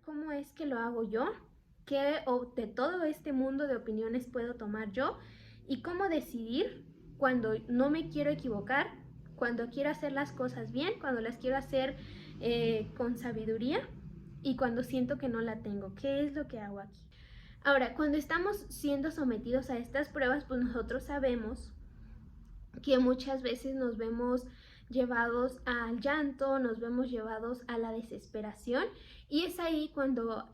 ¿Cómo es que lo hago yo? ¿Qué de todo este mundo de opiniones puedo tomar yo? ¿Y cómo decidir cuando no me quiero equivocar, cuando quiero hacer las cosas bien, cuando las quiero hacer con sabiduría y cuando siento que no la tengo? ¿Qué es lo que hago aquí? Ahora, cuando estamos siendo sometidos a estas pruebas, pues nosotros sabemos que muchas veces nos vemos llevados al llanto, nos vemos llevados a la desesperación, y es ahí cuando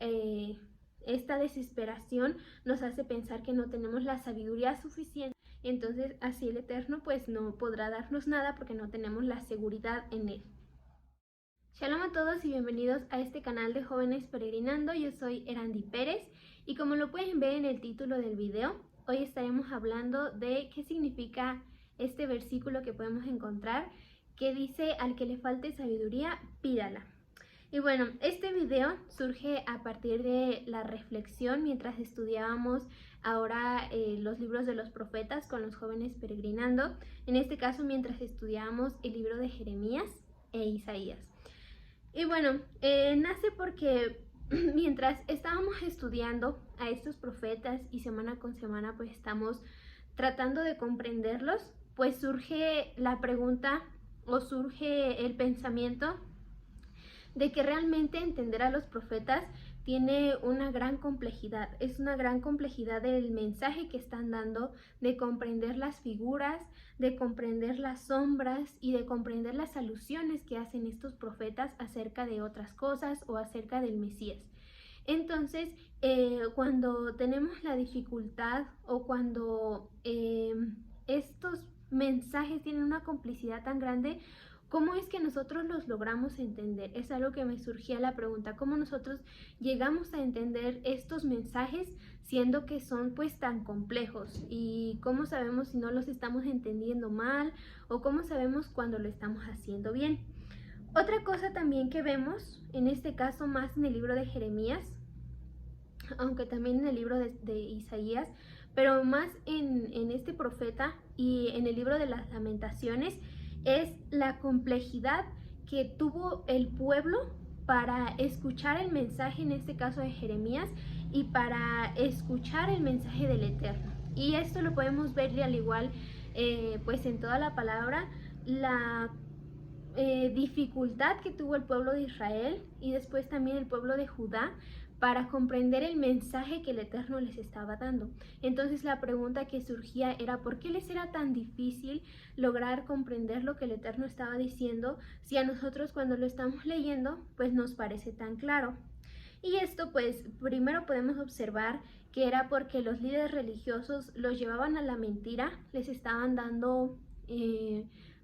esta desesperación nos hace pensar que no tenemos la sabiduría suficiente. Entonces así el Eterno pues no podrá darnos nada porque no tenemos la seguridad en Él. Shalom a todos y bienvenidos a este canal de Jóvenes Peregrinando. Yo soy Erandi Pérez y como lo pueden ver en el título del video, hoy estaremos hablando de qué significa este versículo que podemos encontrar que dice: al que le falte sabiduría, pídala. Y bueno, este video surge a partir de la reflexión mientras estudiábamos ahora los libros de los profetas con los jóvenes peregrinando. En este caso, mientras estudiábamos el libro de Jeremías e Isaías. Y bueno, nace porque mientras estábamos estudiando a estos profetas y semana con semana pues estamos tratando de comprenderlos, pues surge la pregunta o surge el pensamiento de que realmente entender a los profetas tiene una gran complejidad. Es una gran complejidad del mensaje que están dando, de comprender las figuras, de comprender las sombras y de comprender las alusiones que hacen estos profetas acerca de otras cosas o acerca del Mesías. Entonces, cuando tenemos la dificultad o cuando estos mensajes tienen una complicidad tan grande, ¿cómo es que nosotros los logramos entender? Es algo que me surgía la pregunta: ¿cómo nosotros llegamos a entender estos mensajes siendo que son pues tan complejos? ¿Y cómo sabemos si no los estamos entendiendo mal o cómo sabemos cuando lo estamos haciendo bien? Otra cosa también que vemos, en este caso más en el libro de Jeremías, aunque también en el libro de Isaías, pero más en este profeta y en el libro de las Lamentaciones, es la complejidad que tuvo el pueblo para escuchar el mensaje, en este caso de Jeremías, y para escuchar el mensaje del Eterno. Y esto lo podemos ver al igual pues en toda la palabra, la dificultad que tuvo el pueblo de Israel y después también el pueblo de Judá para comprender el mensaje que el Eterno les estaba dando. Entonces la pregunta que surgía era: ¿por qué les era tan difícil lograr comprender lo que el Eterno estaba diciendo si a nosotros cuando lo estamos leyendo pues nos parece tan claro? Y esto pues primero podemos observar que era porque los líderes religiosos los llevaban a la mentira, les estaban dando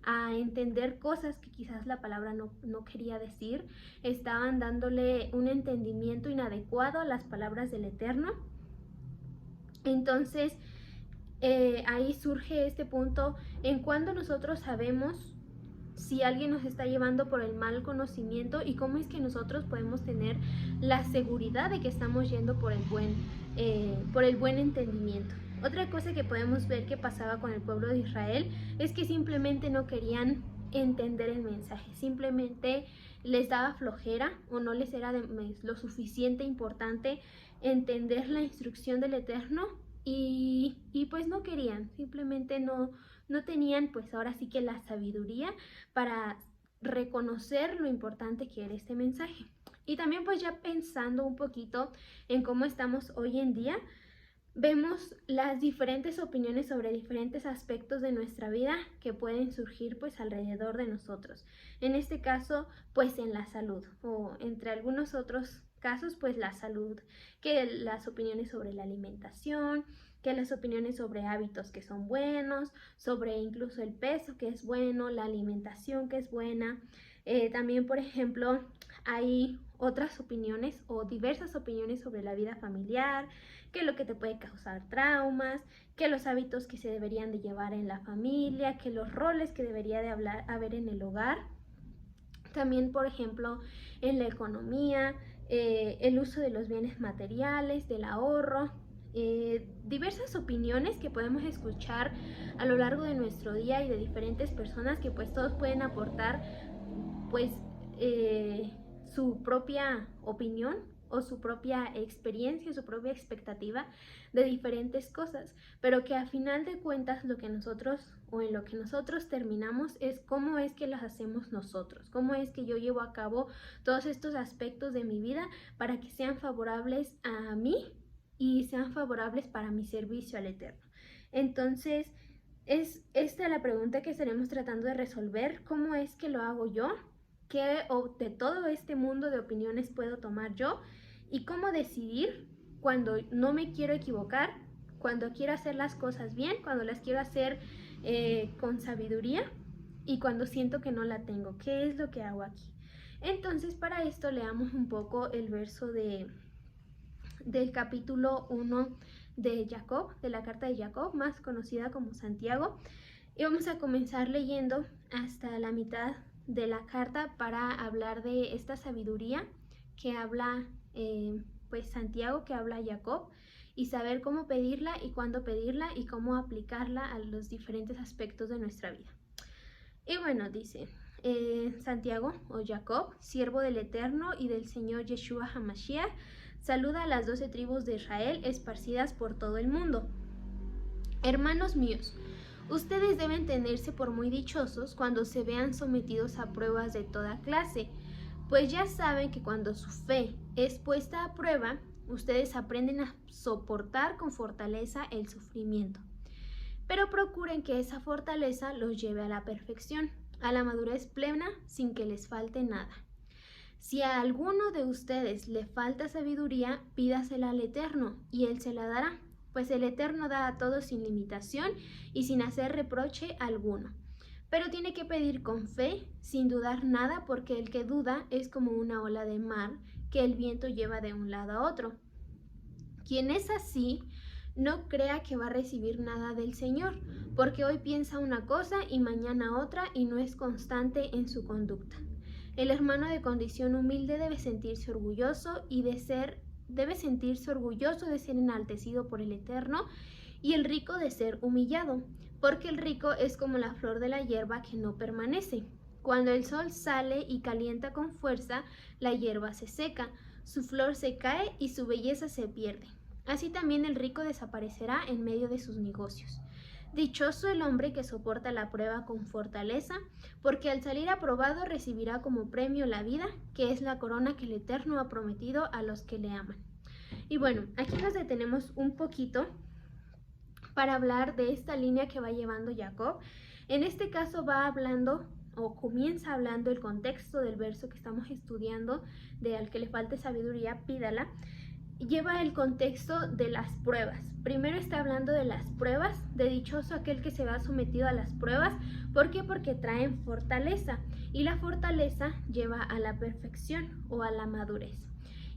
a entender cosas que quizás la palabra no quería decir, estaban dándole un entendimiento inadecuado a las palabras del Eterno. Entonces ahí surge este punto en cuando nosotros sabemos si alguien nos está llevando por el mal conocimiento y cómo es que nosotros podemos tener la seguridad de que estamos yendo por el buen entendimiento. Otra cosa que podemos ver que pasaba con el pueblo de Israel es que simplemente no querían entender el mensaje, simplemente les daba flojera o no les era lo suficiente importante entender la instrucción del Eterno y pues no querían, simplemente no tenían pues ahora sí que la sabiduría para reconocer lo importante que era este mensaje. Y también pues ya pensando un poquito en cómo estamos hoy en día, vemos las diferentes opiniones sobre diferentes aspectos de nuestra vida que pueden surgir pues alrededor de nosotros. En este caso pues en la salud, o entre algunos otros casos pues la salud, que las opiniones sobre la alimentación, que las opiniones sobre hábitos que son buenos, sobre incluso el peso que es bueno, la alimentación que es buena. También por ejemplo hay otras opiniones o diversas opiniones sobre la vida familiar, que lo que te puede causar traumas, que los hábitos que se deberían de llevar en la familia, que los roles que debería de haber en el hogar. También, por ejemplo, en la economía, el uso de los bienes materiales, del ahorro, diversas opiniones que podemos escuchar a lo largo de nuestro día y de diferentes personas que pues todos pueden aportar pues su propia opinión o su propia experiencia, su propia expectativa de diferentes cosas, pero que a final de cuentas lo que nosotros o en lo que nosotros terminamos es cómo es que las hacemos nosotros, cómo es que yo llevo a cabo todos estos aspectos de mi vida para que sean favorables a mí y sean favorables para mi servicio al Eterno. Entonces, es esta la pregunta que estaremos tratando de resolver: ¿cómo es que lo hago yo? ¿Qué de todo este mundo de opiniones puedo tomar yo? ¿Y cómo decidir cuando no me quiero equivocar, cuando quiero hacer las cosas bien, cuando las quiero hacer con sabiduría y cuando siento que no la tengo? ¿Qué es lo que hago aquí? Entonces, para esto leamos un poco el verso del capítulo 1 de Jacob, de la carta de Jacob, más conocida como Santiago. Y vamos a comenzar leyendo hasta la mitad de la carta para hablar de esta sabiduría que habla pues Santiago, que habla Jacob, y saber cómo pedirla y cuándo pedirla y cómo aplicarla a los diferentes aspectos de nuestra vida. Y bueno, dice Santiago o Jacob, siervo del Eterno y del Señor Yeshua HaMashiach, saluda a las 12 tribus de Israel esparcidas por todo el mundo. Hermanos míos, ustedes deben tenerse por muy dichosos cuando se vean sometidos a pruebas de toda clase, pues ya saben que cuando su fe es puesta a prueba, ustedes aprenden a soportar con fortaleza el sufrimiento. Pero procuren que esa fortaleza los lleve a la perfección, a la madurez plena, sin que les falte nada. Si a alguno de ustedes le falta sabiduría, pídasela al Eterno, y Él se la dará, pues el Eterno da a todos sin limitación y sin hacer reproche alguno. Pero tiene que pedir con fe, sin dudar nada, porque el que duda es como una ola de mar que el viento lleva de un lado a otro. Quien es así, no crea que va a recibir nada del Señor, porque hoy piensa una cosa y mañana otra y no es constante en su conducta. El hermano de condición humilde debe sentirse orgulloso de ser enaltecido por el Eterno, y el rico de ser humillado, porque el rico es como la flor de la hierba que no permanece. Cuando el sol sale y calienta con fuerza, la hierba se seca, su flor se cae y su belleza se pierde. Así también el rico desaparecerá en medio de sus negocios. Dichoso el hombre que soporta la prueba con fortaleza, porque al salir aprobado recibirá como premio la vida, que es la corona que el Eterno ha prometido a los que le aman. Y bueno, aquí nos detenemos un poquito para hablar de esta línea que va llevando Jacob. En este caso va hablando o comienza hablando el contexto del verso que estamos estudiando, de al que le falte sabiduría, pídala. Lleva el contexto de las pruebas. Primero está hablando de las pruebas, de dichoso aquel que se va sometido a las pruebas. ¿Por qué? Porque traen fortaleza, y la fortaleza lleva a la perfección o a la madurez.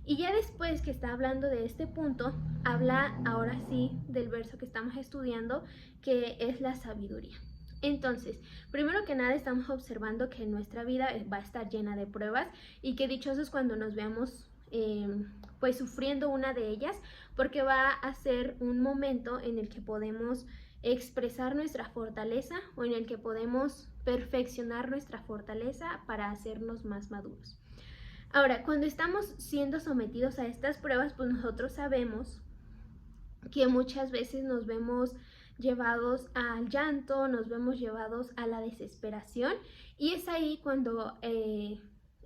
Y ya después que está hablando de este punto, habla ahora sí del verso que estamos estudiando, que es la sabiduría. Entonces, primero que nada estamos observando que nuestra vida va a estar llena de pruebas, y que dichosos cuando nos veamos pues sufriendo una de ellas, porque va a ser un momento en el que podemos expresar nuestra fortaleza o en el que podemos perfeccionar nuestra fortaleza para hacernos más maduros. Ahora, cuando estamos siendo sometidos a estas pruebas, pues nosotros sabemos que muchas veces nos vemos llevados al llanto, nos vemos llevados a la desesperación, y es ahí cuando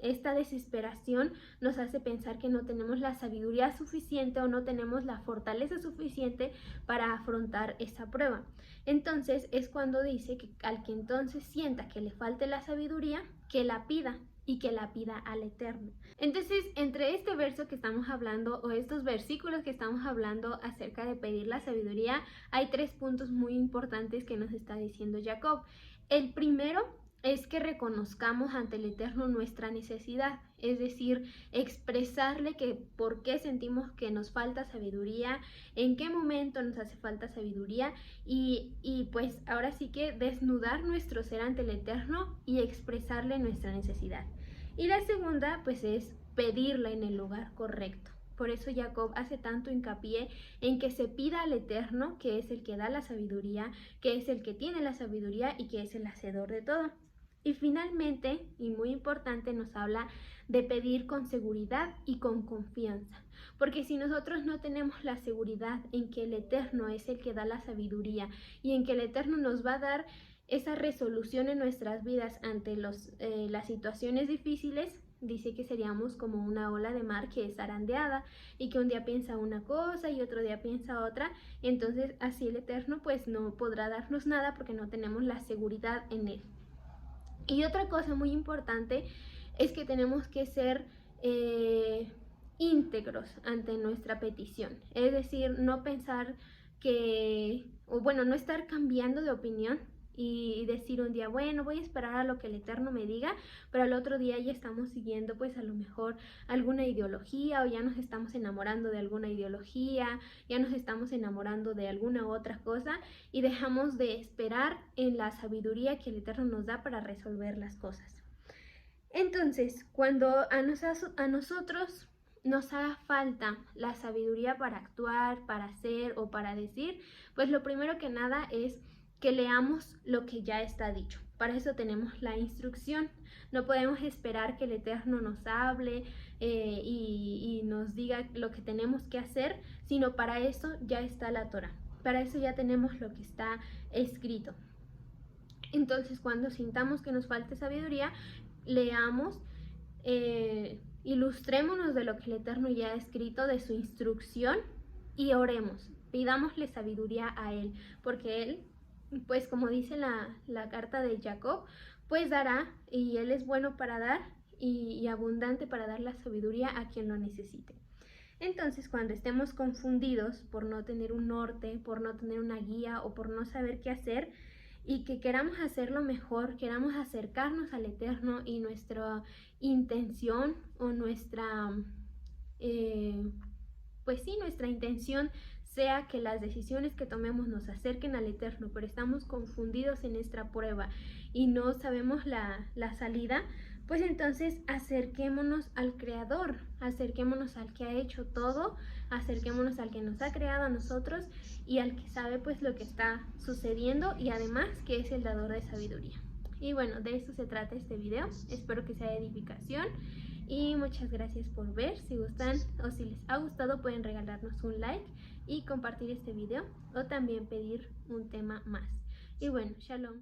esta desesperación nos hace pensar que no tenemos la sabiduría suficiente o no tenemos la fortaleza suficiente para afrontar esa prueba. Entonces es cuando dice que al que entonces sienta que le falte la sabiduría, que la pida, y que la pida al Eterno. Entonces, entre este verso que estamos hablando, o estos versículos que estamos hablando acerca de pedir la sabiduría, hay 3 puntos muy importantes que nos está diciendo Jacob. El primero es que reconozcamos ante el Eterno nuestra necesidad, es decir, expresarle que por qué sentimos que nos falta sabiduría, en qué momento nos hace falta sabiduría, y pues ahora sí que desnudar nuestro ser ante el Eterno y expresarle nuestra necesidad. Y la segunda pues es pedirla en el lugar correcto. Por eso Jacob hace tanto hincapié en que se pida al Eterno, que es el que da la sabiduría, que es el que tiene la sabiduría y que es el hacedor de todo. Y finalmente, y muy importante, nos habla de pedir con seguridad y con confianza. Porque si nosotros no tenemos la seguridad en que el Eterno es el que da la sabiduría y en que el Eterno nos va a dar esa resolución en nuestras vidas ante las situaciones difíciles, dice que seríamos como una ola de mar que es zarandeada y que un día piensa una cosa y otro día piensa otra. Entonces así el Eterno pues no podrá darnos nada porque no tenemos la seguridad en él. Y otra cosa muy importante es que tenemos que ser íntegros ante nuestra petición. Es decir, no pensar no estar cambiando de opinión y decir un día, bueno, voy a esperar a lo que el Eterno me diga, pero al otro día ya estamos siguiendo pues a lo mejor alguna ideología, o ya nos estamos enamorando de alguna ideología, ya nos estamos enamorando de alguna otra cosa y dejamos de esperar en la sabiduría que el Eterno nos da para resolver las cosas. Entonces, cuando a nosotros nos haga falta la sabiduría para actuar, para hacer o para decir, pues lo primero que nada es que leamos lo que ya está dicho. Para eso tenemos la instrucción. No podemos esperar que el Eterno nos hable y nos diga lo que tenemos que hacer, sino para eso ya está la Torah. Para eso ya tenemos lo que está escrito. Entonces, cuando sintamos que nos falte sabiduría, leamos, ilustrémonos de lo que el Eterno ya ha escrito, de su instrucción, y oremos, pidámosle sabiduría a Él, porque Él, pues como dice la carta de Jacob, pues dará, y Él es bueno para dar y abundante para dar la sabiduría a quien lo necesite. Entonces, cuando estemos confundidos por no tener un norte, por no tener una guía o por no saber qué hacer, y que queramos hacerlo mejor, queramos acercarnos al Eterno y nuestra intención o nuestra intención sea que las decisiones que tomemos nos acerquen al Eterno, pero estamos confundidos en nuestra prueba y no sabemos la salida, pues entonces acerquémonos al Creador, acerquémonos al que ha hecho todo, acerquémonos al que nos ha creado a nosotros y al que sabe pues lo que está sucediendo y además que es el dador de sabiduría. Y bueno, de eso se trata este video. Espero que sea de edificación y muchas gracias por ver. Si gustan o si les ha gustado pueden regalarnos un like y compartir este video o también pedir un tema más. Y bueno, shalom.